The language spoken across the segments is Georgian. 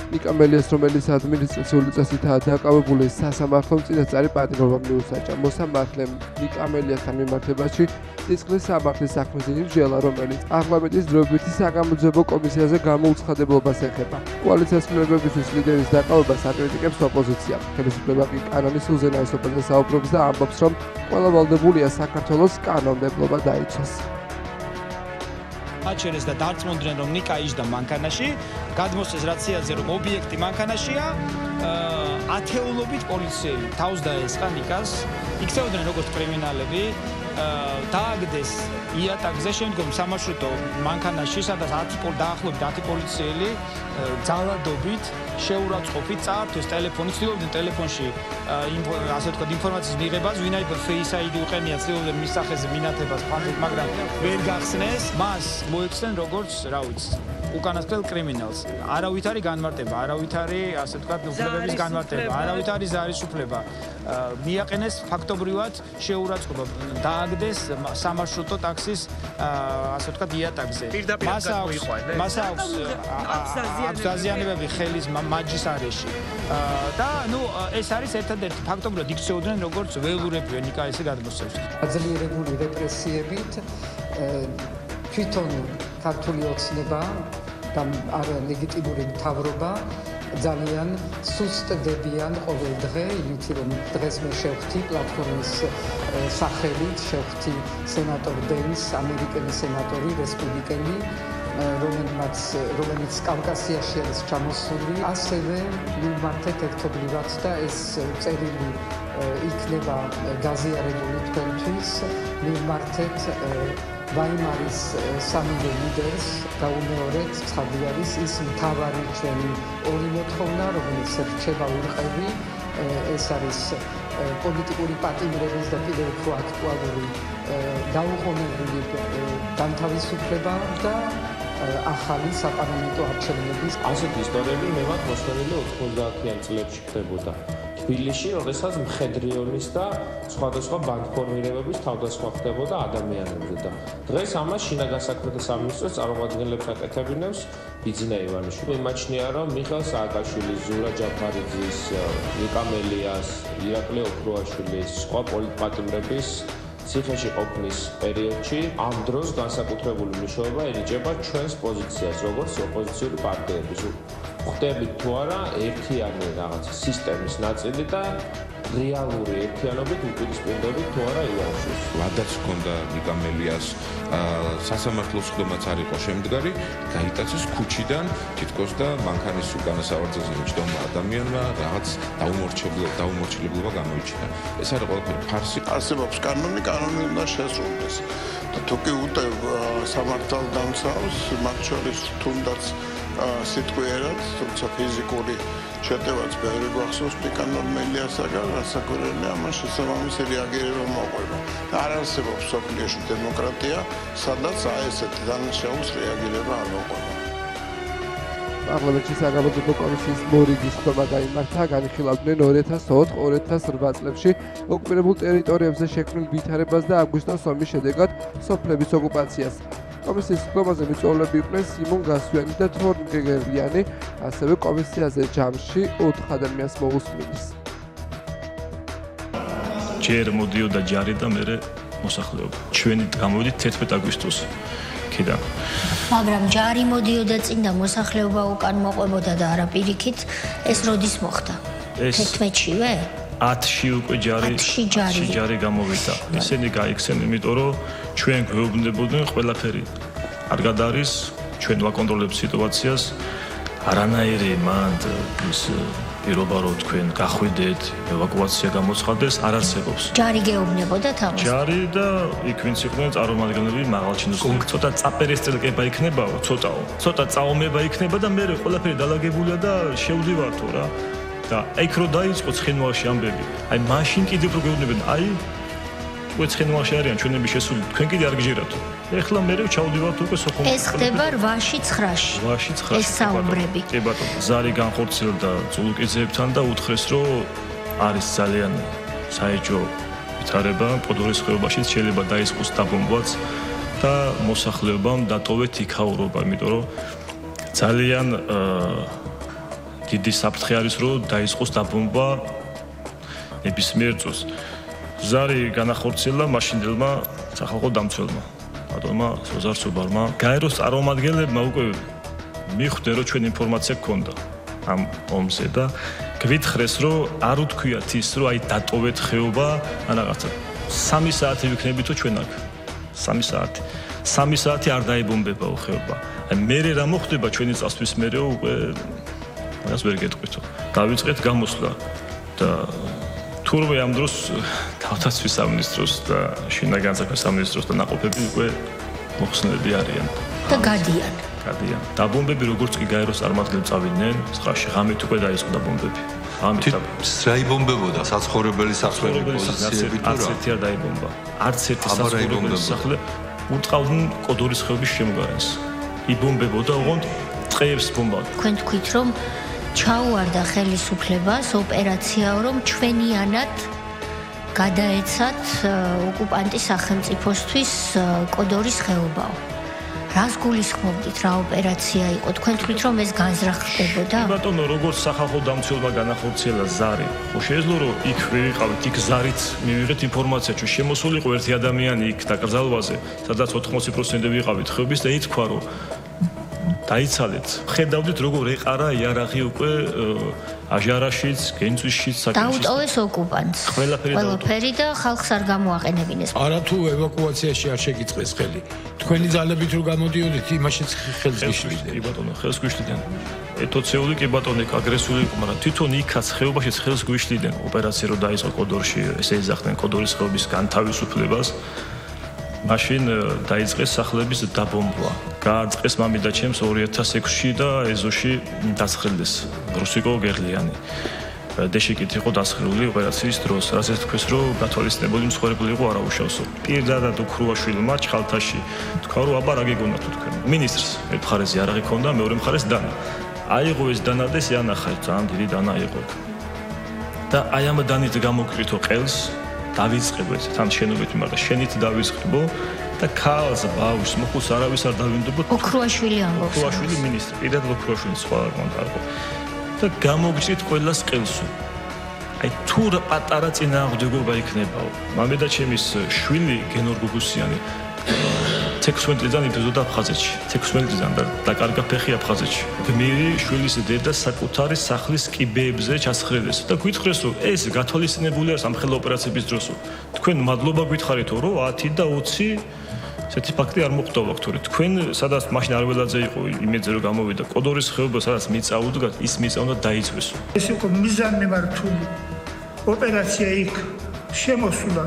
ნიკა მელიას, რომელიც ადმინისტრაციული წესითაა დაკავებული სასამართლომ წინასწარი პატიმრობა მიუსაჯა. მოსამართლემ ნიკა მელიასთან მიმართებაში სისხლის სამართლის საქმის იმჟელა, რომელიც პარლამენტის დროებითი საგამოძიებო კომისიაზე გამოუცხადებლობას ეხება. კოალიციას ცვლილებებისთვის ლიდერის დაკავებას აკრიტიკებს ოპოზიცია. ხელისუფლება კი კანონის უზენაესობაზე საუბრობს და ამბობს, რომ ყველა ვალდებულია საქართველოს კანონმდებლობა დაიცვას. აჩერეს და დარწმუნდნენ, რომ ნიკა იჯდა მანქანაში, გადმოსცეს რაციაზე, რომ ობიექტი მანქანაშია, ათეულობით პოლიციელი თავს დაესხა ნიკას, იქცეოდნენ როგორც კრიმინალები, დააგდეს იატაკზე, შემდგომ სამარშრუტო მანქანაში, სადაც დაახლოებით 10 პოლიციელი ძალადობით შეურაცხყოფით წაართვეს ტელეფონი, ცდილობდნენ ტელეფონში ასე ვთქვათ ინფორმაციის მიღებას, ვინაიდან Face ID უყენია, ცდილობდნენ მის სახეზე მინათებას ფანტით, მაგრამ ვერ გახსნეს, მას მოექცნენ როგორც, რა ვიცი, უკანასკნელ კრიმინალს. არავით არის განმარტება, არავით არის ასე ვთქვათ უფლებების განმარტება, არავით არის ზარის უფლება. მიაყენეს ფაქტობრივად შეურაცხყოფა, დააგდეს სამარშრუტო ტაქსის ასე ვთქვათ იატაკზე. მას აქვს დაზიანებები ხელის მაჯის არეში. და ნუ ეს არის ერთადერთი ფაქტობრივად იქცეოდნენ როგორც ველურები ნიკა ესე გადმოსცემს. აძლიერებული რეპრესიებით თვითონ ქართული ოცნება და არალეგიტიმური მთავრობა ძალიან სუსტდებიან ყოველ დღე, იმით რომ დღეს მე შევხვდი პლატფორმის სახელით, შევხვდი სენატორ ბენს, ამერიკელი სენატორი, რესპუბლიკელი, რომელიც კავკასიაში არის ჩამოსული, ასევე მივმართეთ ერთობლივად და ეს წერილი იქნება გაზიარებული თქვენთვის, მივმართეთ ვაიმარის სამივე ლიდერს გაუმეორეთ, ცხადი არის ის მთავარი ჩვენი ორი მოთხოვნა, რომელიც რჩება ურყევი, ეს არის პოლიტიკური პატიმრების და კიდევ უფრო აქტუალური დაუყოვნებელი განთავისუფლება და ახალი საპარლამენტო არჩევნების. ასეთი ისტორიები მე ვარ მოსწონილი 90-იან წლებში ხდებოდა. თბილისში, როდესაც მხედრიონის და სხვადასხვა ბანდფორმირებების თავდასხმა ხდებოდა ადამიანებზე და დღეს ამას შინაგან საქმეთა სამინისტროს წარმომადგენლებს აკეთებინებს ბიძინა ივანიშვილი. იმაჩნია, რომ მიხეილ სააკაშვილის, ზურა ჯაფარიძის, ნიკა მელიას, ირაკლი ოქროაშვილის, სხვა პოლიტპატიმრების ციხეში ყოფნის პერიოდში ამ დროს განსაკუთრებული მნიშვნელობა ენიჭება ჩვენს პოზიციას, როგორც ოპოზიციური პარტიების. ხვდებით თუ არა ერთიანი რაღაც სისტემის ნაწილი და რეალური ერთიანობით უპირისპირდებით თუ არა ივანიშვილს. ვადაც ჰქონდა ნიკა მელიას სასამართლოს ხდომაც არ იყო შემდგარი, გაიტაცეს ქუჩიდან თითქოს და მანქანის უკანასავარძელზე მიჯდომა ადამიანმა რაღაც დაუმორჩილებლობა გამოიჩინა. ეს არის ყველაფერი ფარსი. არსებობს კანონი უნდა შესრულდეს. და თუ კი უტევ სამართალდამცავს, მათ შორის თუნდაც სიტყვიერად, თუმცა ფიზიკური შეტევაც ბევრი გვახსოვს ნიკა მელიასაგან, რასაკვირველია, ამას შესაბამისი რეაგირება მოყვება. არ არსებობს სოფლიოში დემოკრატია, სადაც ესეთი დანაშაულის რეაგირება არ მოყვება. პარლამენტში საგამოძიებო კომისიის მორიგი ხდომა გაიმართა, განიხილავდნენ 2004-2008 წლებში ოკუპირებულ ტერიტორიებზე შექმნილ ვითარებას და აგვისტოს ომის შედეგად სოფლების ოკუპაციას. კომისიის ხდომაზე მიწვეულები იყვნენ სიმონ გასვიანი და თორნ გეგერლიანი, ასევე კომისიაზე ჯამში 4 ადამიანს მოусმინეს. ჯერ მოდიოდა ჯარი და მერე მოსახლეობა. ჩვენი გამოვიდით 11 აგვისტოს. მაგრამ ჯარი მოდიოდა წინ და მოსახლეობა უკან მოყვებოდა და არა პირიქით, ეს როდის მოხდა? 11-შივე? 10-ში უკვე ჯარი გამოვიდა. ისინი გაიქცნენ, იმიტომ რომ ჩვენ გვეუბნებოდნენ ყველაფერი. კარგად არის, ჩვენ ვაკონტროლებთ სიტუაციას. არანაირი მანდ ის პირობა რომ თქვენ გახვიდეთ, ევაკუაცია გამოცხადდეს, არ არსებობს. ჯარი გეუბნებოდა თავს? ჯარი და იქ ვინც იყვნენ წარმომადგენლები მაღალჩინოსნები. ცოტა წაპერესტრელკება იქნებაო, ცოტა წაომება იქნება და მე ყველაფერი დალაგებულია და შევდივართო რა. და იქ რო დაიწყო ცხინვალში ამბები. აი მაშინ კიდევ რო გეუბნებოდნენ, აი უკვე ცხინვალში არიან ჩვენები შესული, თქვენ კიდე არ გიჟერათო. ეხლა მე ჩავდივართ უკვე სოხუმში. ეს ხდება 8-ში 9-ში. ეს საუბრები. კი ბატონო, ზარი განხორციელდა წულუკიძეებთან და უთხრეს, რომ არის ძალიან საეჭვო ვითარება, პოდორის ხეობაში შეიძლება დაისყოს დაბომბვაც და მოსახლეობამ დატოვეთ იქაურობა, იმიტომ რომ ძალიან დიდი საფრთხე არის, რომ დაიწყოს დაბომბვა ნებისმიერ წუთს. ზარი განახორციელა მაშინდელმა სახალხო დამცველმა, ბატონმა სოზარ სუბარმა. გაეროს წარმომადგენლებმა უკვე მიხვდნენ, რომ ჩვენ ინფორმაცია გქონდა ამ ომზე და გვითხრეს, რომ არ უთქვიათ ის, რომ აი დატოვეთ ხეობა, ან რაღაცა 3 საათი ვიქნებითო ჩვენ აქ. 3 საათი. 3 საათი არ დაიბომბებაო ხეობა. აი მე რა მოხდება ჩვენი წასვლის მერე უკვე მას ვერ გეტყვითო. დავიწყეთ გამოსვლა და თურმე ამ დროს თავდაცვის სამინისტროს და შინაგან განსაკუთრების სამინისტროს და ნაყოფები უკვე მოხსნილები არიან და გადიან. დაბომბები როგორც კი გაეროს წარმომადგენლებს წავიდნენ, 9-ში ღამით უკვე დაიწყო დაბომბები. ამით რაიბომბებოდა საცხოვრებელი სახლები პოზიციები თუ რა? არც ერთი არ დაიბომბა. არც ერთი საცხოვრებელი სახლი უტყავდნენ კოდორის ხეობის შემოგარენს. იბომბებოდა ოღონდ ტყეებს ბომბავდა. თქვენ თქვით, რომ ჩაუვარდა ხელისუფლებას ოპერაციაო, რომ ჩვენიანად გადაეცათ ოკუპანტის სახელმწიფოსთვის კოდორის ხეობაო. რას გულისხმობდით, რა ოპერაცია იყო? თქვენ თქვით, რომ ეს განზრახდებოდა? ბატონო, როგორც სახალხო დამცველმა განახორციელა ზარი, ხო შეეძლო რომ იქ ვიყავით, იქ ზარით მივიღეთ ინფორმაცია, რომ შემოსული იყო ერთი ადამიანი იქ დაკრძალვაზე, სადაც 80% ვიყავით ხეობის და ითქვა, რომ დაიცალეთ. ხედავდით, როგორ ეყარა იარაღი უკვე აჟარაშიც, გენწვისშიც, საკითხშიც. დაუტოვეს ოკუპანტს. ყველაფერი და ხალხს არ გამოაყენებინეს. არა თუ ევაკუაციაში არ შეგიწყეს ხელი. თქვენი ძალებით რო გამოდიოდით, იმაშიც ხელს გიშლიდეთ. კი ბატონო, ხელს გვიშლიდენ. ეთოცეული კი ბატონო, აგრესიული იყო, მაგრამ თვითონ იქაც ხეობაშიც ხელს გვიშლიდენ. ოპერაცია რო დაიწყო კოდორში, ესე ეძახდნენ კოდორის ხეობის განთავისუფლებას. მაშინ დაიწყეს სახლების დაბომბვა. გააწყეს მამიდა ჩემს 2006-ში და ეზოში დასხელდეს რუსიკო გერლიანი. დეშიკით იყო დასხელული ოპერაციის დროს, რასაც თქვეს, რომ გათვალისწინებული მსხვერპლი იყო არავუშავსო. პირდადად უქრუაშვილმა ჩხალთაში თქვა, რომ აბა რა გეგონათ თქვენ. მინისტრს ერთ მხარეზე არაღი ქონდა, მეორე მხარეს დანა. აიღო ეს დანა და ეს ანახა, ძალიან დიდი დანა იყო. და აი ამ დანით გამოკრიტო ყელს დავიწყებეთ თან შენობით მიმართა შენით დავიწყებო და ქალს ბავშვს მოხუს არავის არ დავინდობო ოქრუაშვილი ამბობს ოქრუაშვილი მინისტრი პირადად ოქრუაშვილი სხვა არ მომდარყო და გამოგჭით ყველას ყელსო აი თუ რა პატარა წინააღმდეგობა იქნებაო მამედა ჩემის შვილი გენორ გუგუსიანი 16 წლიდან იბრძოდა აფხაზეთში 16 წლიდან და კარგა ფეხი აფხაზეთში გმირი შვილის დედა საკუთარი სახლის კიბეებზე ჩასხრილეს და გითხრეს რომ ეს გათვალისწინებული არის ამ ხელა ოპერაციების დროსო თქვენ მადლობა გითხარით რომ 10 და 20 ესეთი ფაქტი არ მოხდავა თორე თქვენ სადაც მაშინ არველაძე იყო იმედზე რომ გამოვიდა კოდორის ხეობა სადაც მიწაუდგათ ის მიწა უნდა დაიწვესო ეს იყო მიზანმიმართული ოპერაცია იქ შემოსულა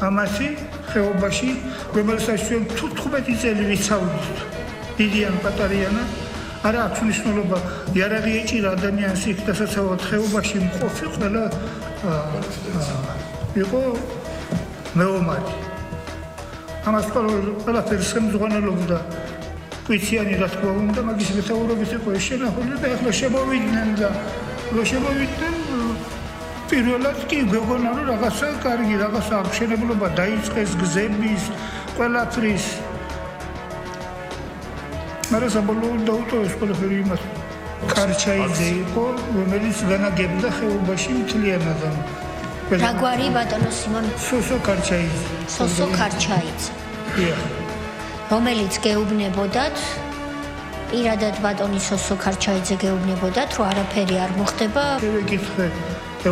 ამასი ხეობაში რომელსაც ჩვენ 15 წელი ვიცავდით დიდიან პატარიანად არა აქვს მნიშვნელობა იარაღი ეჭირა ადამიანს იქ დასაცავად ხეობაში მყოფი ყველა იყო მეომარი ამას ყველაფერს შემძღვანელობდა კვიციანი რა თქმა უნდა მაგის მეთაურობით იყო შენახული და ახლა შემოვიდნენ და რო შემოვიდნენ პირველად კი გეგონა რომ რაღაცა კარგი რაღაცა აღშენებლობა დაიწყეს გზების ყველაფრის მაგრამ საბოლოოდ დაუტოვეს ყველაფერი იმას კარჩაიძე იყო რომელიც განაგებდა ხეობაში მთლიანად რა გვარი ბატონო სიმონ სოსო კარჩაიძე სოსო კარჩაიძე რომელიც გეუბნებოდათ პირადად ბატონი სოსო კარჩაიძე გეუბნებოდათ რომ არაფერი არ მოხდება შევეკითხე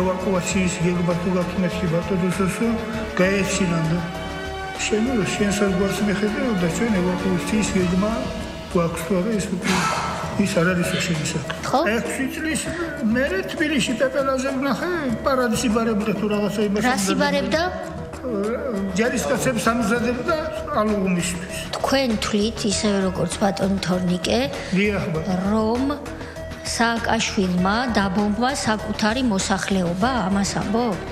ევაკუაციის გეგმა თუ გაქნებში ბატონო სოსო გაეცინა და შენ საზღვარს მიხედავ და ჩვენ ევაკუაციის გეგმა გვაქვს თუ არა ის არ არის შესაძლებელი. 6 წლის მერე თბილისში პეპელაზე ვნახე პარადის იბარებდა თუ რაღაცა იმას. რას იბარებდა? ჯარისკაცებს ამზადებდა ალუღმისთვის. თქვენ თვლით ისევე როგორც ბატონ თორნიკე რომ სააკაშვილმა დაბომბვა საკუთარი მოსახლეობა ამას ამბობთ?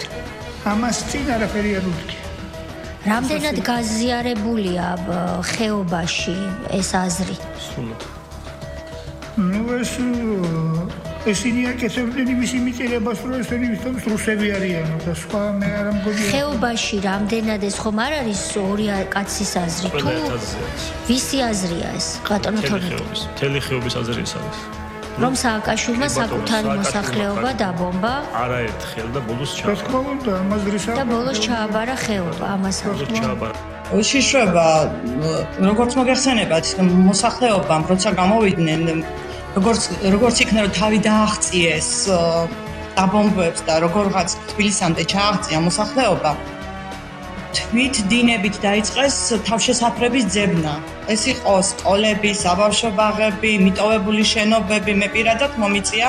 ამას წინ არაფერი არ უთქია. რამდენად გაზიარებულია ხეობაში ეს აზრი? სულად ну ესენი აკეთებდნენ იმის იმიტირებას რომ ესენი ვისთოს რუსები არიანო და სხვა მე არ მგონია ხეობაში რამდენად ეს ხომ არ არის ორი კაცის აზრი თუ ვისი აზრია ეს ბატონო თორნიკე თელი ხეობის აზრი ეს არის რომ სააკაშვილმა საკუთარი მოსახლეობა დაბომბა. არაერთხელ და ბოლოს რა თქმა უნდა, ამას რისა და ბოლოს ჩააბარა ხეობა ამას ახლა. უშიშრება, როგორც მოგეხსენებათ, მოსახლეობამ როცა გამოვიდნენ, როგორც იქნა რომ თავი დააღწიეს დაბომბვებს და როგორღაც თბილისამდე ჩააღწია მოსახლეობა, თვით დინებით დაიწყეს თავშესაფრების ძებნა. ეს იყო სკოლები, საბავშვო ბაღები, მიტოვებული შენობები, მე პირადად მომიწია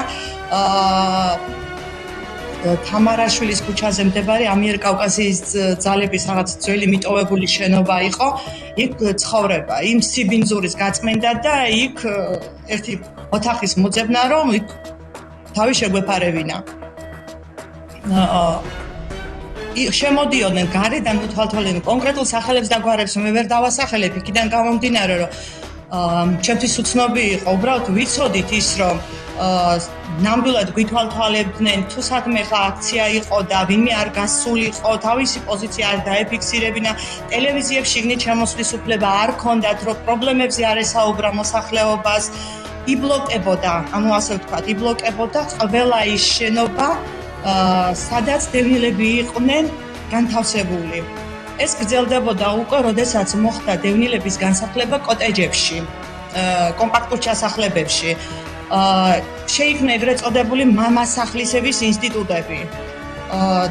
თამარაშვილის ქუჩაზე მდებარე ამიერკავკასიის ძალების რაღაც ძველი მიტოვებული შენობა იყო, იქ ცხოვრება, იმ სიბინძურის გაწმენდა და იქ ერთი ოთახის მოძებნა, რომ იქ თავი შეგვეფარებინა. შემოდიოდნენ გარედან უთვალთვალენ კონკრეტულ სახელებს და გვარებს მე ვერ დავასახელებ, იქიდან გამომდინარე, რომ ჩემთვის უცნობი იყო, უბრალოდ ვიცოდით ის, რომ ნამდვილად გვითვალთვალებდნენ, თუ სადმე აქცია იყო და ვინმე არ გასულიყო, თავისი პოზიცია არ დაეფიქსირებინა, ტელევიზიებში შიგნით შემოსვლის უფლება არ ჰქონდათ, რომ პრობლემებზე არ ესაუბრა მოსახლეობას, იბლოკებოდა, ანუ ასე ვთქვათ, იბლოკებოდა ყველა ის შენობა, სადაც დევნილები იყვნენ განთავსებული. ეს გრძელდებოდა უკვე, როდესაც მოხდა დევნილების განსახლება კოტეჯებში, კომპაქტურ ჩასახლებებში. შეიქმნა ეგრეთ წოდებული მამასახლისების ინსტიტუტები.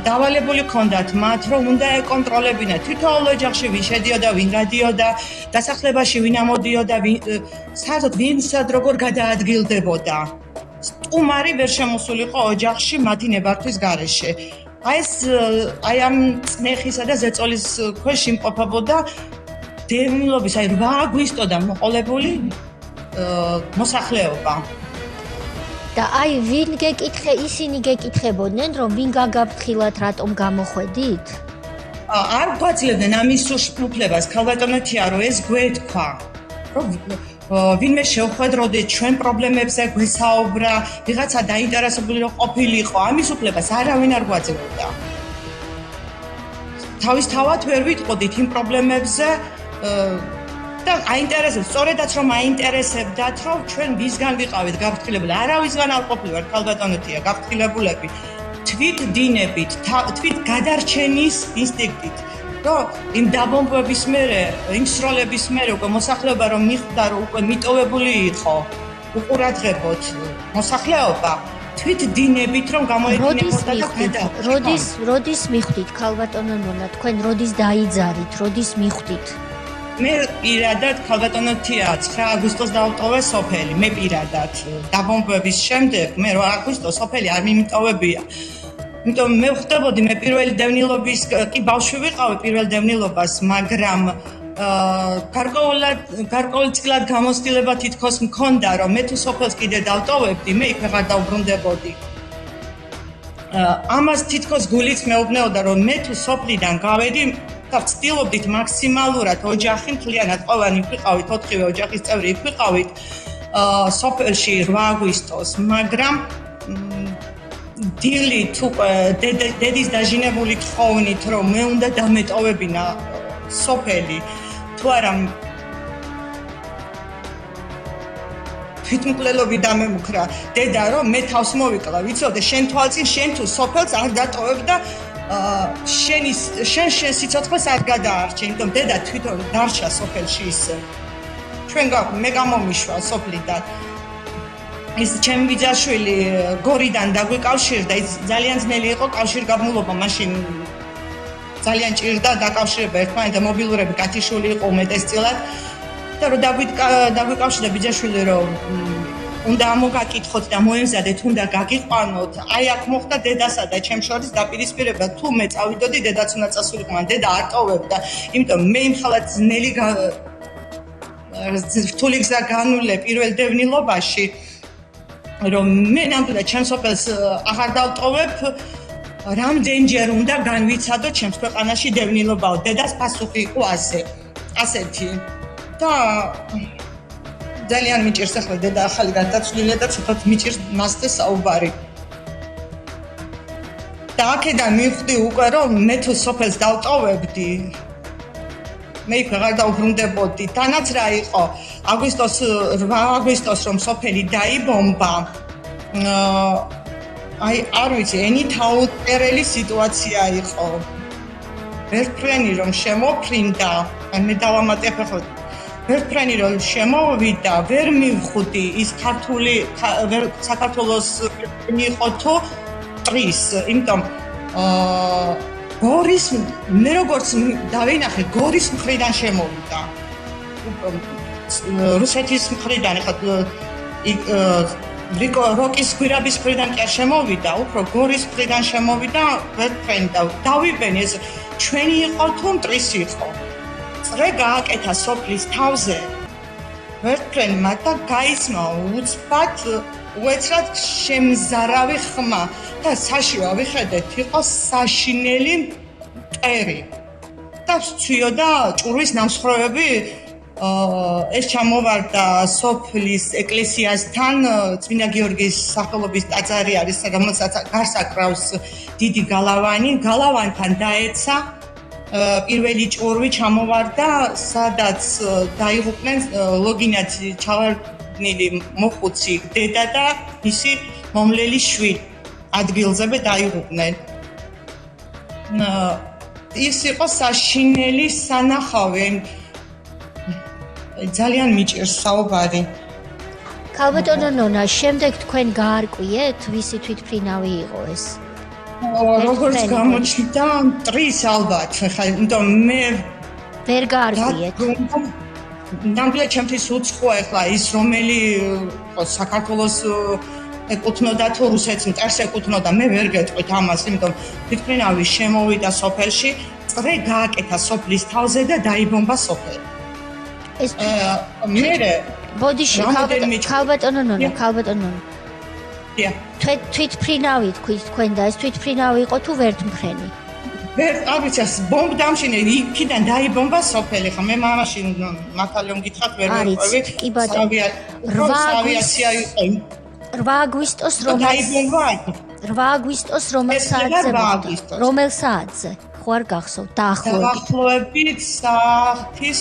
დავალებული ჰქონდათ მათ, რომ უნდა ეკონტროლებინათ თითოეულ ოჯახში ვინ შედიოდა, ვინ გადიოდა, დასახლებაში ვინ ამოდიოდა, საერთოდ ვინსად როგორ გადაადგილდებოდა. სტუმარი ვერ შემოსულიყო ოჯახში მათი ნებართვის გარეშე. აი ამ წნეხისა და ზეწოლის ქვეშ იმყოფებოდა დევნილობის 8 აგვისტოდან მოყოლებული მოსახლეობა. და აი ვინ გეკითხე, ისინი გეკითხებოდნენ, რომ ვინ გაგაფრთხილათ, რატომ გამოხვედით? არ გვაძლევდნენ ამის უფლებას, ქალბატონეთია, რომ ეს გვეთქვა, რომ ვინმე შევხვედროდეთ, ჩვენ პრობლემებზე გვესაუბრა, ვიღაცა დაინტერესებული რომ ყოფილიყო, ამის უფლებას არავინ არ გვაძლევდა. თავისთავად ვერ ვიტყოდით იმ პრობლემებზე და აინტერესებს, სწორედაც რომ აინტერესებდათ, რომ ჩვენ ვისგან ვიყავით გაფრთხილებული, არავისგან არ ყოფილიყავით, ქალბატონეთია, გაფრთხილებულები, თვით დინებით, თვით გადარჩენის ინსტინქტით. რომ იმ დაბომბვების მერე, იმ სროლების მერე უკვე მოსახლეობა რომ მიხვდა, რომ უკვე მიტოვებული იყო უყურადღებოთ მოსახლეობა, თვით დინებით რომ გამოედინებოდა და როდის მიხვდით ქალბატონო ნონა, თქვენ როდის დაიძარით, როდის მიხვდით? მე პირადად ქალბატონეთია 9 აგვისტოს დავტოვე სოფელი, მე პირადად დაბომბვების შემდეგ მე 8 აგვისტოს სოფელი არ მიმიტოვებია. იმიტომ მე ვხვდებოდი მე პირველი დევნილობის კი ბავშვი ვიყავი პირველ დევნილობას, მაგრამ გარკვეულწილად გამოცდილება თითქოს მქონდა, რომ მე თუ სოფელს კიდე დავტოვებდი, მე იქ ვეღარ დავბრუნდებოდი. ამას თითქოს გულიც მეუბნეოდა, რომ მე თუ სოფლიდან გავედი და ვცდილობდით მაქსიმალურად ოჯახი მთლიანად ყველანი ვიყავით, 4-ვე ოჯახის წევრი ვიყავით სოფელში 8 აგვისტოს, მაგრამ დილით უკვე დედის დაჟინებული თხოვნით, რომ მე უნდა დამეტოვებინა სოფელი, თუ არა თვითმკვლელობით დამემუქრა დედა, რომ მე თავს მოვიკლა, ვიცოდე, შენ თვალწინ შენ თუ სოფელს არ დატოვებ და შენ სიცოცხლეს არ გადაარჩენ, იმიტომ დედა თვითონ დარჩა სოფელში ისე. მე გამომიშვა სოფლიდან. ის ჩემი ბიძაშვილი გორიდან დაგვიკავშირდა, ის ძალიან ძნელი იყო კავშირგაბმულობა, მაშინ ძალიან ჭირდა დაკავშირება ერთმანეთთან, მობილურები კათიშული იყო უმეტესწილად და რომ დაგვიკავშირდა ბიძაშვილი, რომ უნდა ამოგაკითხოთ და მოემზადეთ, უნდა გაგიყვანოთ. აი აქ მოხდა დედასა და ჩემ შორის დაპირისპირება, თუ მე წავიდოდი, დედაც უნდა წასულიყო, მან დედა არ ტოვებდა, იმიტომ მე იმ ხალხად ძნელი რთული გზა განვლე პირველ დევნილობაში, რომ მე ნამდვილად ჩემ სოფელს აღარ დავტოვებ, რამდენჯერ უნდა განვიცადო ჩემს ქვეყანაში დევნილობაო. დედას პასუხი იყო ასეთი. და ძალიან მიჭირს ახლა დედა ახალი გადაცვლილია და ცოტათ მიჭირს მასზე საუბარი. და აქედან მივხვდი უკვე, რომ მე თუ სოფელს დავტოვებდი, მე იქ ვეღარ დაუბრუნდებოდი. თანაც რა იყო აგვისტოს 8 აგვისტოს რომ სოფელი დაიბომბა. აი არ ვიცი, ენითაუტერელი სიტუაცია იყო. ვერტფრენი რომ შემოფრინდა, მე დავამატებ ახლა ვერტფრენი რომ შემოვიდა, ვერ მივხვდი ის ქართული საქართველოს იყო თუ ტრის, იმიტომ გორის მე როგორც დავინახე გორის მხრიდან შემოვიდა. რუსეთის მხრიდან ახლა როკის გვირაბის მხრიდან კი არ შემოვიდა, უფრო გორის მხრიდან შემოვიდა ვერტფრენი და დავიბენი ეს ჩვენი იყო თუ მტრის იყო. წრე გააკეთა სოფლის თავზე. ვერტფრენმა და გაიცმა უცბად უეცრად შემზარავი ხმა და საშივა ვიხედეთ იყო საშინელი მტერი. და ცვიოდა ჭურვის ნამსხვრევები ეს ჩამოვარდა სოფლის ეკლესიასთან წმინდა გიორგის სახელობის ტაძარი არის, რომელსაც გარს აკრავს დიდი გალავანი, გალავანთან დაეცა პირველი ჭურვი ჩამოვარდა, სადაც დაიღუპნენ ლოგინაც ჩავარდნილი მოხუცი დედა და მისი მომლელი შვილი ადგილზევე დაიღუპნენ. ის იყო საშინელი სანახავი, ძალიან მიჭირს საუბარი. ქალბატონო ნონა, შემდეგ თქვენ გაარკვიეთ, ვისი თვითმფრინავი იყო ეს? როგორც გამოჩნდა, მტრის ალბათ, ხა, იმიტომ მე ვერ გაარკვიეთ. ნამდვილად ჩემთვის უცხოა ახლა ის რომელი საქართველოს ეკუთვნოდა თუ რუსეთს მტერს ეკუთვნოდა, მე ვერ გეტყვით ამას, იმიტომ თვითმფრინავი შემოვიდა სოფელში, წრე გააკეთა სოფლის თავზე და დაიბომბა სოფელი. ეს მერე ბოდიში ქალბატონო ნონა, ქალბატონო ნონა. თვითმფრინავი თქვით თქვენ და ეს თვითმფრინავი იყო თუ ვერტმფრენი? არ ვიცი, ბომბ დამშინე, იქიდან დაიბომბა სოფელი, ხა მე მამაში მართალია გითხრათ ვერ ვიყავი. კი ბატონო. 8 აგვისტოს რომელ საათზე? რომელ საათზე? ხო არ გახსოვთ? დაახლოებით საათის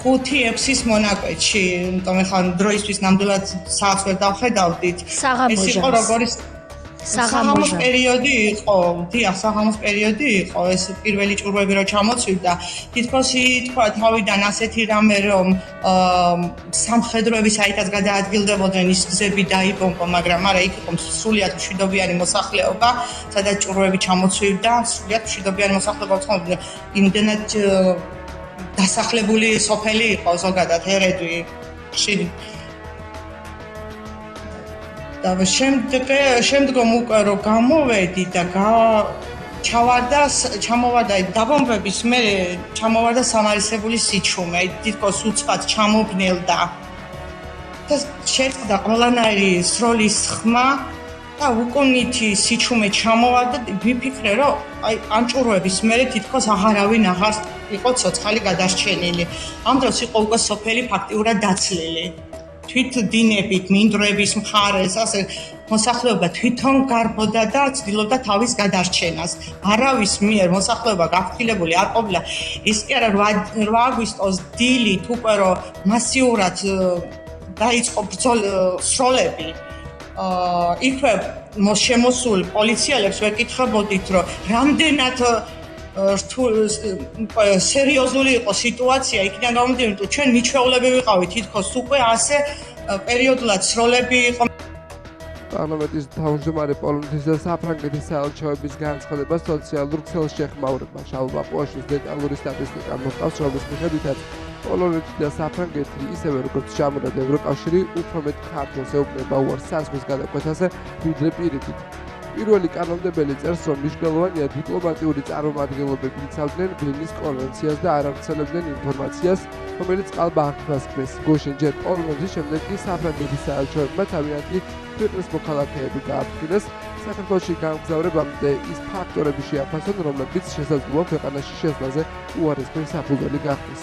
5-6-ის მონაკვეთში, იმიტომ ახლა დროისთვის ნამდვილად საათს ვერ დავხედავდით. ეს იყო როგორი საღამოს პერიოდი იყო, დიახ, საღამოს პერიოდი იყო, ეს პირველი ჭურვები რო ჩამოცვიდა, თითქოს ითქვა თავიდან ასეთი რამე, რომ სამხედროები საითაც გადაადგილდებოდნენ, ის გზები დაიბომბა, მაგრამ არა, იქ იყო სრულიად მშვიდობიანი მოსახლეობა, სადაც ჭურვები ჩამოცვიდა, სრულიად მშვიდობიანი მოსახლეობა, თქო, იმდენად დასახლებული სოფელი იყო ზოგადად ერედვი ხშირი. და შემდგომ უკვე რომ გამოვედი და ჩამოვარდა დაბომბების მერე ჩამოვარდა სამარისებული სიჩუმე, თითქოს უცბად ჩამობნელდა და შეწყდა ყველანაირი სროლის ხმა და უკუნითი სიჩუმე ჩამოვარდა. ვიფიქრე, რომ აი ამ ჭურვების მერე თითქოს აღარავინ აღარ იყო ცოცხალი გადარჩენილი. ამ დროს იყო უკვე სოფელი ფაქტიურად დაცლილი. თვით დინებით, მინდვრების მხარეს, ასე მოსახლეობა თვითონ გარბოდა და ცდილობდა თავის გადარჩენას. არავის მიერ მოსახლეობა გაფრთხილებული არ ყოფილა. ის კი არა 8 აგვისტოს დილით უკვე რომ მასიურად დაიწყო სროლები. იქვე შემოსულ პოლიციელებს ვეკითხებოდით, რომ რამდენად სერიოზული იყო სიტუაცია, იქიდან გამომდინარე, რომ ჩვენ მიჩვეულები ვიყავით, თითქოს უკვე ასე პერიოდულად სროლები იყო. პარლამენტის თავმჯდომარე პოლონეთის და საფრანგეთის საელჩოების განცხადება სოციალურ ქსელს შეეხმაურება. შალვა პოაშის დეტალური სტატისტიკა მოყავს, რომლის მიხედვითაც პოლონეთი და საფრანგეთი, ისევე როგორც ჩამორად ევროკავშირი, უფრო მეტ ქართველს ეუბნება უარს საზღვრის გადაკვეთაზე, ვიდრე პირიქით. პირველი კანონმდებელი წერს, რომ მნიშვნელოვანია დიპლომატიური წარმომადგენლობები იცავდნენ ვენის კონვენციას და არ ავრცელებდნენ ინფორმაციას, რომელიც ყალბ აღქმას ქმნის. გუშინ ჯერ პოლონეთის, შემდეგ კი საფრანგეთის საელჩოებმა თავიანთი ქვეყნის მოქალაქეები გააფრთხილეს. საქართველოში გამგზავრებამდე ის ფაქტორები შეაფასონ, რომლებიც შესაძლოა ქვეყანაში შესვლაზე უარესფერი საფუძველი გახდეს.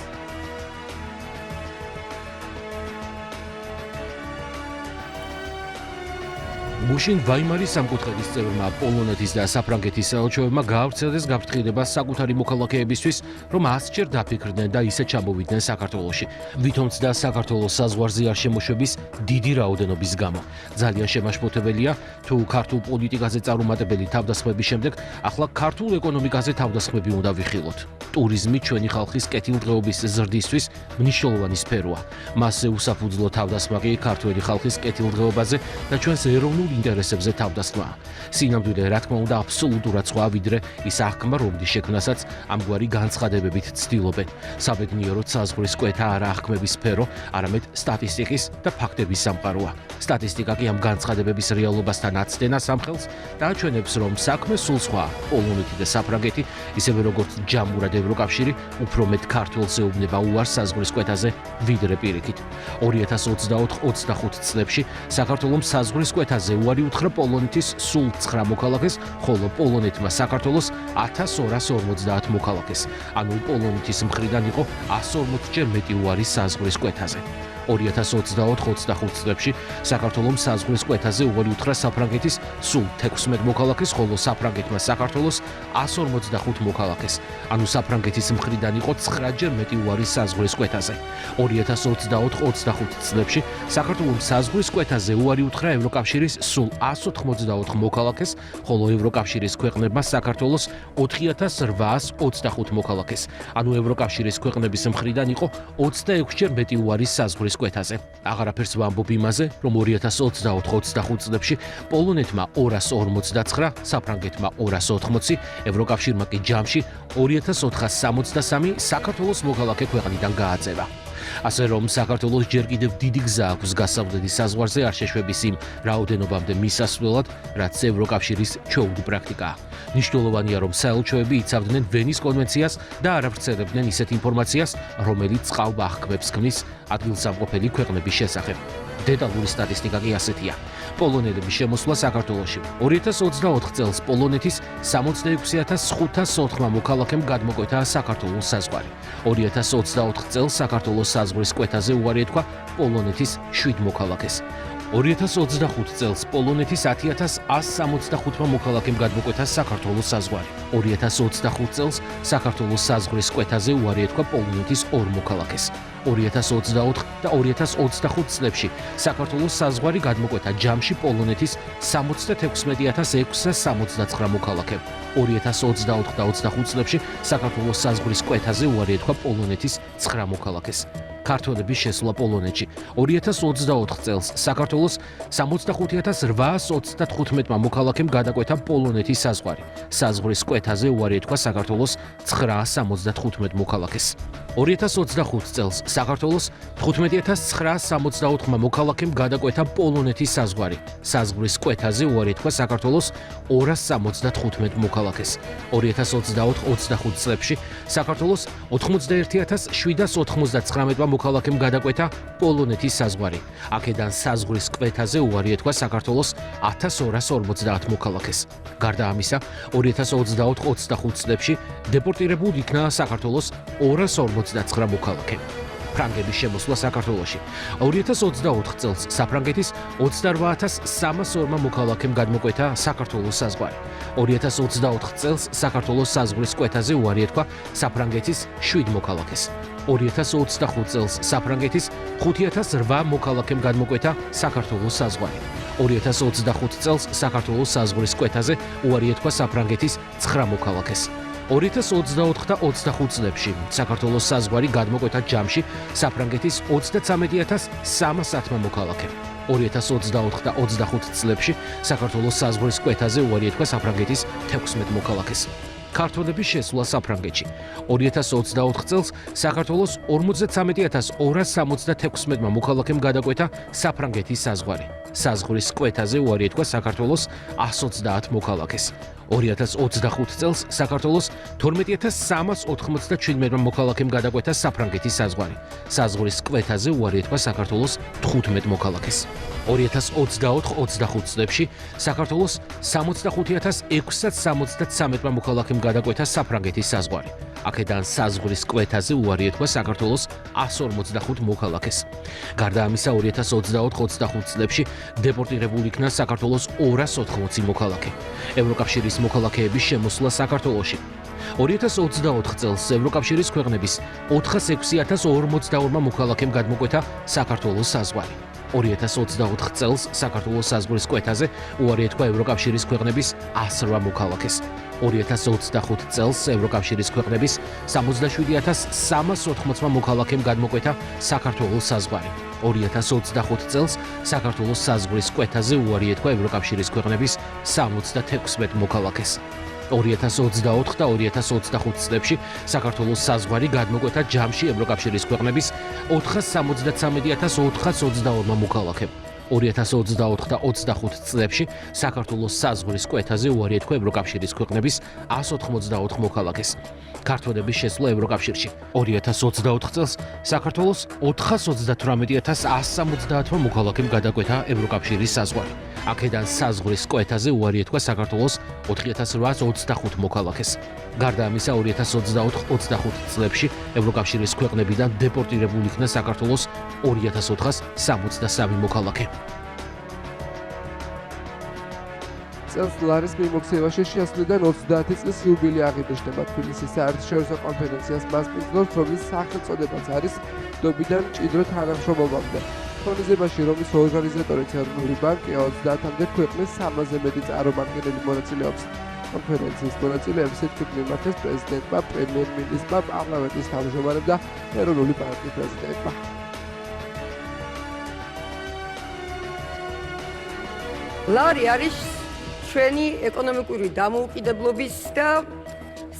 გუშინ ვაიმარის სამკუთხედის წევრმა პოლონეთის და საფრანგეთის საელჩოებმა გაავრცელეს გაფრთხილება საკუთარი მოქალაქეებისთვის, რომ 100-ჯერ დაფიქრდნენ და ისე ჩამოვიდნენ საქართველოში. ვითომც და საქართველოს საზღვარზე არ შემოშვების დიდი რაოდენობის გამო. ძალიან შემაშფოთებელია, თუ ქართულ პოლიტიკაზე წარუმატებელი თავდასხმების შემდეგ ახლა ქართულ ეკონომიკაზე თავდასხმები უნდა ვიხილოთ. ტურიზმი ჩვენი ხალხის კეთილდღეობის ზრდისთვის მნიშვნელოვანი სფეროა. მასზე უსაფუძვლო თავდასხმა კი ქართველი ხალხის კეთილდღეობაზე და ჩვენს ეროვნულ ინტერესებზე თავდასხმაა. სინამდვილე, რა თქმა უნდა, აბსოლუტურად სხვა ვიდრე ის აღქმა, რომლის შექმნასაც ამგვარი განცხადებებით ცდილობენ. საბედნიეროდ საზღვრის კვეთა არა აღქმების სფერო, არამედ სტატისტიკის და ფაქტების სამყაროა. სტატისტიკა კი ამ განცხადებების რეალობასთან აცდენას ამხელს და აჩვენებს, რომ საქმე სულ სხვაა. პოლონეთი და საფრანგეთი, ისევე როგორც ჯამურად ევროკავშირი, უფრო მეტ ქართველს ეუბნება უარს საზღვრის კვეთაზე ვიდრე პირიქით. 2024-25 წლებში საქართველოს საზღვრის კვეთაზე უარი უთხრა პოლონეთის სულ 9 მოქალაქეს, ხოლო პოლონეთმა საქართველოს 1250 მოქალაქეს. ანუ პოლონეთის მხრიდან იყო 140-ჯერ მეტი უარი საზღვრის კვეთაზე. 2024-25 წლებში საქართველოს საზღვრის კვეთაზე უარი უთხრა საფრანგეთის სულ 16 მოქალაქეს, ხოლო საფრანგეთმა საქართველოს 155 მოქალაქეს. ანუ საფრანგეთის მხრიდან იყო 9-ჯერ მეტი უარი საზღვრის კვეთაზე. 2024-25 წლებში საქართველოს საზღვრის კვეთაზე უარი უთხრა ევროკავშირის სულ 184 მოქალაქეს, ხოლო ევროკავშირის ქვეყნებმა საქართველოს 4825 მოქალაქეს. ანუ ევროკავშირის ქვეყნების მხრიდან იყო 26-ჯერ მეტი უარი საზღვრის კვეთაზე. აღარაფერს ვამბობ იმაზე, რომ 2024-25 წლებში პოლონეთმა 249, საფრანგეთმა 280, ევროკავშირმა კი ჯამში 2463 საქართველოს მოქალაქე ქვეყნიდან გააწევა. ასე რომ საქართველოს ჯერ კიდევ დიდი გზა აქვს გასავლეთის საზღვარზე არ შეშვების იმ რაოდენობამდე მისასვლელად, რაც ევროკავშირის ჩვეული პრაქტიკაა. მნიშვნელოვანია, რომ საელჩოები იცავდნენ ვენის კონვენციას და არ ავრცელებდნენ ისეთ ინფორმაციას, რომელიც წყალ აღქმებს ქმნის ადგილსამყოფელი ქვეყნების შესახებ. დეტალური სტატისტიკა კი ასეთია. პოლონელების შემოსვლა საქართველოში 2024 წელს პოლონეთის 66504 მოქალაქემ გადმოკვეთა საქართველოს საზღვარი. 2024 წელს საქართველოს საზღვრის კვეთაზე უარი ეთქვა პოლონეთის 7 მოქალაქეს. 2025 წელს პოლონეთის 10165 მოქალაქემ გადმოკვეთა საქართველოს საზღვარი. 2025 წელს საქართველოს საზღვრის კვეთაზე უარი ეთქვა პოლონეთის 2 მოქალაქეს. 2024 და 2025 წლებში საქართველოს საზღვარი გადმოკვეთა ჯამში პოლონეთის 76669 მოქალაქემ. 2024 და 25 წლებში საქართველოს საზღვრის კვეთაზე უარი ეთქვა პოლონეთის 9 მოქალაქეს. ქართველების შესვლა პოლონეთში 2024 წელს საქართველოს 65835 მოქალაქემ გადაკვეთა პოლონეთის საზღვარი. საზღვრის კვეთაზე უარი ეთქვა საქართველოს 975 მოქალაქეს. 2025 წელს საქართველოს 15964 მოქალაქემ გადაკვეთა პოლონეთის საზღვარი. საზღვრის კვეთაზე უარი ეთქვა საქართველოს 275 მოქალაქეს. 2024-25 წლებში საქართველოს 91799 მოქალაქემ გადაკვეთა პოლონეთის საზღვარი. აქედან საზღვრის კვეთაზე უარი ეთქვა საქართველოს 1250 მოქალაქეს. გარდა ამისა, 2024-25 წლებში დეპორტირებულ იქნა საქართველოს 249 მოქალაქე. ფრანგების შემოსვლა საქართველოში 2024 წელს საფრანგეთის 28302 მოქალაქემ გადმოკვეთა საქართველოს საზღვარი. 2024 წელს საქართველოს საზღვრის კვეთაზე უარი ეთქვა საფრანგეთის 7 მოქალაქეს. 2025 წელს საფრანგეთის 5008 მოქალაქემ გადმოკვეთა საქართველოს საზღვარი. 2025 წელს საქართველოს საზღვრის კვეთაზე უარი ეთქვა საფრანგეთის 9 მოქალაქეს. 2024 და 25 წლებში საქართველოს საზღვარი გადმოკვეთა ჯამში საფრანგეთის 33310 მოქალაქემ. 2024 და 25 წლებში საქართველოს საზღვრის კვეთაზე უარი ეთქვა საფრანგეთის 16 მოქალაქეს. ქართველების შესვლა საფრანგეთში 2024 წელს საქართველოს 43276 მოქალაქემ გადაკვეთა საფრანგეთის საზღვარი. საზღვრის კვეთაზე უარი ეთქვა საქართველოს 130 მოქალაქეს. 2025 წელს საქართველოს 12397 მოქალაქემ გადაკვეთა საფრანგეთის საზღვარი. საზღვრის კვეთაზე უარი ეთქვა საქართველოს 15 მოქალაქეს. 2024-25 წლებში საქართველოს 65673 მოქალაქემ გადაკვეთა საფრანგეთის საზღვარი. აქედან საზღვრის კვეთაზე უარი ეთქვა საქართველოს 145 მოქალაქეს. გარდა ამისა 2024-25 წლებში დეპორტირებული იქნა საქართველოს 280 მოქალაქე. ევროკავშირის მოქალაქეების შემოსვლა საქართველოში 2024 წელს ევროკავშირის ქვეყნების 406,042 მოქალაქემ გადმოკვეთა საქართველოს საზღვარი. 2024 წელს საქართველოს საზღვრის კვეთაზე უარი ეთქვა ევროკავშირის ქვეყნების 108 მოქალაქეს. 2025 წელს ევროკავშირის ქვეყნების 67,380 მოქალაქემ გადმოკვეთა საქართველოს საზღვარი. 2025 წელს საქართველოს საზღვრის კვეთაზე უარი ეთქვა ევროკავშირის ქვეყნების 76 მოქალაქეს. 2024 და 2025 წლებში საქართველოს საზღვარი გადმოკვეთა ჯამში ევროკავშირის ქვეყნების 473,422 მოქალაქემ. 2024 და 25 წლებში საქართველოს საზღვრის კვეთაზე უარი ეთქვა ევროკავშირის ქვეყნების 184 მოქალაქეს. ქართველების შესვლა ევროკავშირში 2024 წელს საქართველოს 438,170 მოქალაქემ გადაკვეთა ევროკავშირის საზღვარი. აქედან საზღვრის კვეთაზე უარი ეთქვა საქართველოს 4,825 მოქალაქეს. გარდა ამისა 2024-25 წლებში ევროკავშირის ქვეყნებიდან დეპორტირებული იქნა საქართველოს 2,463 მოქალაქე. წელს ლარის მიმოქცევაში შესვლიდან 30 წლის იუბილე აღინიშნება. თბილისის საერთაშორისო კონფერენციას მასპინძლობს, რომლის სახელწოდებაც არის დობიდან მჭიდრო თანამშრომლობამდე. ხონიზებაში რომის ორგანიზატორიც ეროვნული ბანკი 30-მდე ქვეყნის 300-ზე მეტი წარმომადგენელი მონაწილეობს. კონფერენციის მონაწილეებს ეთქვით მიმართეს პრეზიდენტმა, პრემიერ-მინისტრმა, პარლამენტის თავმჯდომარემ და ეროვნული ბანკის პრეზიდენტმა. ლარი არის ჩვენი ეკონომიკური დამოუკიდებლობის და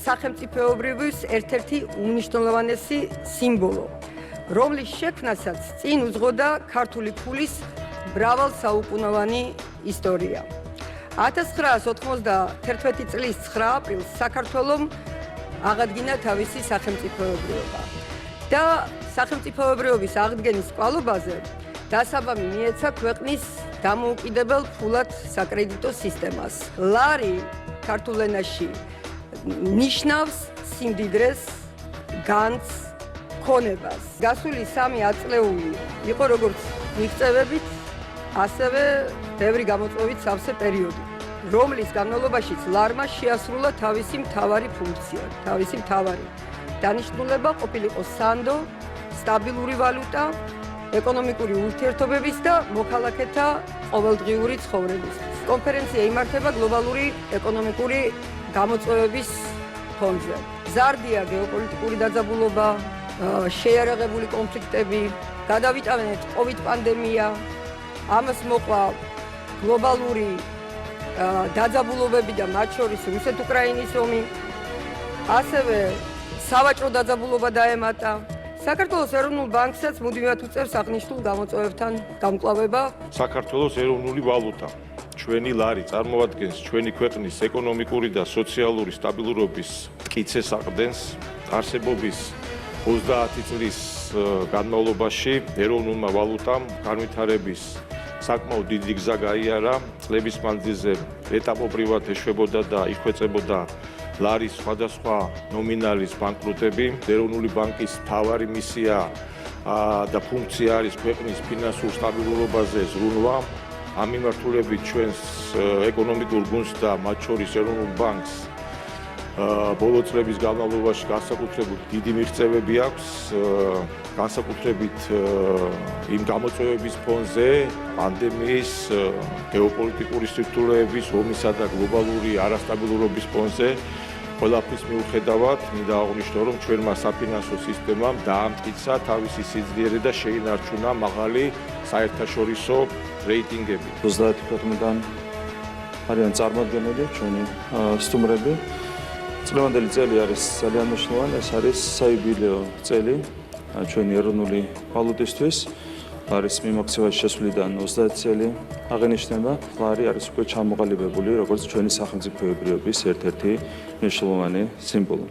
სახელმწიფოებრიობის ერთ-ერთი უმნიშვნელოვანესი სიმბოლო, რომლის შექმნასაც წინ უძღოდა ქართული ფულის მრავალსაუკუნოვანი ისტორია. 1991 წლის 9 აპრილს საქართველომ აღადგინა თავისი სახელმწიფოებრიობა და სახელმწიფოებრიობის აღდგენის კვალობაზე დასაბამი მიეცა ქვეყნის დამოუკიდებელ ფულად საკრედიტო სისტემას. ლარი ქართულ ენაში ნიშნავს სიმდიდრეს, განძს, ქონებას. გასული 3 ათწლეული იყო როგორც მიღწევებით, ასევე ბევრი გამოწვევით სავსე პერიოდი, რომლის განმავლობაშიც ლარმა შეასრულა თავისი მთავარი ფუნქცია, თავისი მთავარი დანიშნულება ყოფილიყო სანდო, სტაბილური ვალუტა, ეკონომიკური ურთიერთობების და მოქალაქეთა ყოველდღიური ცხოვრებისთვის. კონფერენცია იმართება გლობალური ეკონომიკური გამოწვევების ფონზე. მზარდია გეოპოლიტიკური დაძაბულობა, შეიარაღებული კონფლიქტები, გადავიტანეთ COVID პანდემია, ამას მოყვა გლობალური დაძაბულობები და მათ შორის რუსეთ-უკრაინის ომი, ასევე სავაჭრო დაძაბულობა დაემატა. საქართველოს ეროვნულ ბანკსაც მუდმივად უწევს აღნიშნულ გამოწვევებთან გამკლავება. საქართველოს ეროვნული ვალუტა, ჩვენი ლარი წარმოადგენს ჩვენი ქვეყნის ეკონომიკური და სოციალური სტაბილურობის მტკიცეს აყრდენს. არსებობის 30 წლის განმავლობაში ეროვნულმა ვალუტამ განვითარების საკმაოდ დიდი გზა გაიარა. წლების მანძილზე ეტაპობრივად ეშვებოდა და იხვეწებოდა ლარის სხვადასხვა ნომინალის ბანკნოტები. ეროვნული ბანკის მთავარი მისია და ფუნქცია არის ქვეყნის ფინანსურ სტაბილურობაზე ზრუნვა. ამ მიმართულებით ჩვენს ეკონომიკურ გუნდს და მათ შორის ეროვნულ ბანკს ბოლო წლების განმავლობაში განსაკუთრებით დიდი მიღწევები აქვს, განსაკუთრებით იმ გამოწვევების ფონზე, პანდემიის, გეოპოლიტიკური სირთულეების, ომისა და გლობალური არასტაბილურობის ფონზე. ყველაფრის მიუხედავად, მინდა აღვნიშნო, რომ ჩვენმა საფინანსო სისტემამ დაამტკიცა თავისი სიძლიერე და შეინარჩუნა მაღალი საერთაშორისო რეიტინგები. 30 ქვეყნიდან არიან წარმოადგენელი ჩვენი სტუმრები. წლევანდელი წელი არის ძალიან მნიშვნელოვანი, ეს არის საიუბილეო წელი ჩვენი ეროვნული ვალუტისთვის. ლარის მიმოქცევაში შესვლიდან 30 წელი აღენიშნება. ლარი არის უკვე ჩამოყალიბებული როგორც ჩვენი სახელმწიფოებრიობის ერთ-ერთი მნიშვნელოვანი სიმბოლო.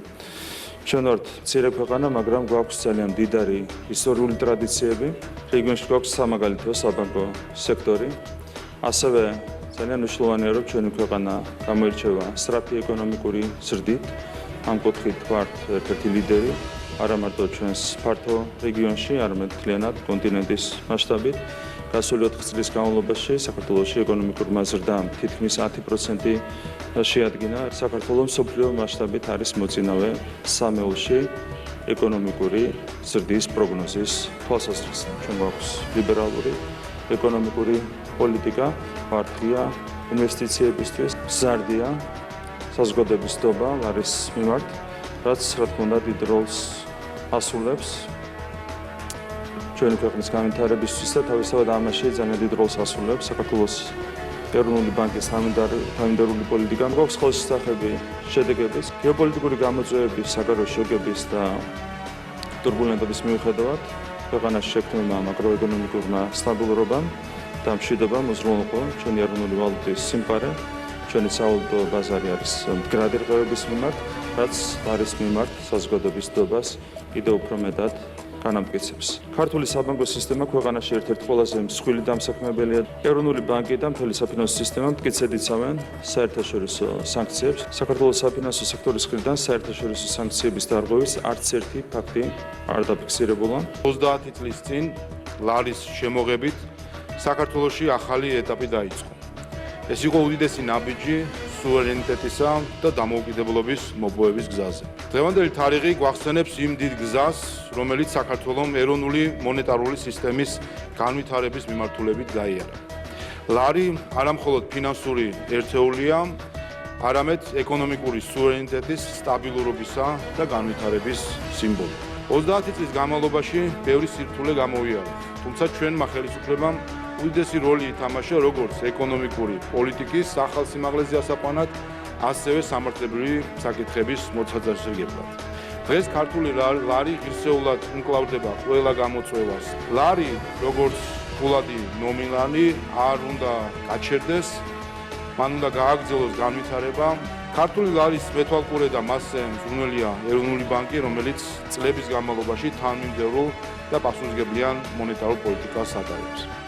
ჩვენ ვართ მცირე ქვეყანა, მაგრამ გვაქვს ძალიან მდიდარი ისტორიული ტრადიციები. რეგიონში გვაქვს სამაგალითო საბანკო სექტორი. ასევე ძალიან მნიშვნელოვანია, რომ ჩვენი ქვეყანა გამოირჩევა სწრაფი ეკონომიკური ზრდით ამ კუთხით ვართ ერთ-ერთი ლიდერი, არა მარტო ჩვენს ფართო რეგიონში, არამედ მთლიანად კონტინენტის მასშტაბით. გასული 4 წლის განმავლობაში საქართველოში ეკონომიკურმა ზრდამ თითქმის 10% შეადგინა. საქართველოს მსოფლიო მასშტაბით არის მოწინავე სამეულში ეკონომიკური ზრდის პროგნოზის თვალსაზრისით. ჩვენ გვაქვს ლიბერალური ეკონომიკური პოლიტიკა, პარტია ინვესტიციებისთვის, მზარდია საზოგადოების დობა ლარის მიმართ, რაც რა თქმა უნდა დიდ როლს ასრულებს ჩვენი ქვეყნის განვითარებისთვის და თავისთავად ამაში ძალიან დიდ როლს ასრულებს საქართველოს ეროვნული ბანკის თანამედროვე პოლიტიკამ. გვაქვს ხელშესახები შედეგების, გეოპოლიტიკური გამოწვევების, საგარეო შოკების და ტურბულენტობის მიუხედავად ქვეყანაში შექმნილმა მაკროეკონომიკურმა სტაბილურობამ და მშვიდობამ უზრუნველყო ჩვენი ეროვნული ვალუტის სიმყარე. ჩვენი სავალუტო ბაზარი არის მდგრადი რღვევების მიმართ, რაც არის მიმართ საზოგადოების დობას კიდევ უფრო მეტად განამტკიცებს. ქართული საბანკო სისტემა ქვეყანაში ერთ-ერთი ყველაზე მსხვილი დამსაქმებელია. ეროვნული ბანკი და მთელი საფინანსო სისტემა მტკიცედ იცავენ საერთაშორისო სანქციებს. საქართველოს საფინანსო სექტორის მხრიდან საერთაშორისო სანქციების დარღვევის არც ერთი ფაქტი არ დაფიქსირებულა. 30 წლის წინ ლარის შემოღებით საქართველოში ახალი ეტაპი დაიწყო. ეს იყო უდიდესი ნაბიჯი სუვერენიტეტისა და დამოუკიდებლობის მოპოვების გზაზე. დღევანდელი თარიღი გვახსენებს იმ დიდ გზას, რომელიც საქართველოს ეროვნული მონეტარული სისტემის განვითარების მიმართულებით გაიარა. ლარი არამხოლოდ ფინანსური ერთეულია, არამედ ეკონომიკური სუვერენიტეტის, სტაბილურობისა და განვითარების სიმბოლო. 30 წლის განმავლობაში ბევრი სირთულე გამოიარა, თუმცა ჩვენმა ხელისუფლებამ უდიდესი როლი ითამაშა როგორც ეკონომიკური პოლიტიკის სახალხმაღლეზე ასაყვანად, ასევე სამართლებრივი საკითხების მოწესრიგებლად. დღეს ქართული ლარი ღირსეულად უმკლავდება ყველა გამოწვევას. ლარი, როგორც ფულადი ნომინალი, არ უნდა გაჩერდეს, მან უნდა გააგრძელოს განვითარება. ქართული ლარის მეთვალყურე და მასზე მზრუნველია ეროვნული ბანკი, რომელიც წლების განმავლობაში თანმიმდევრულ და პასუხისმგებლიან მონეტარულ პოლიტიკას ატარებს.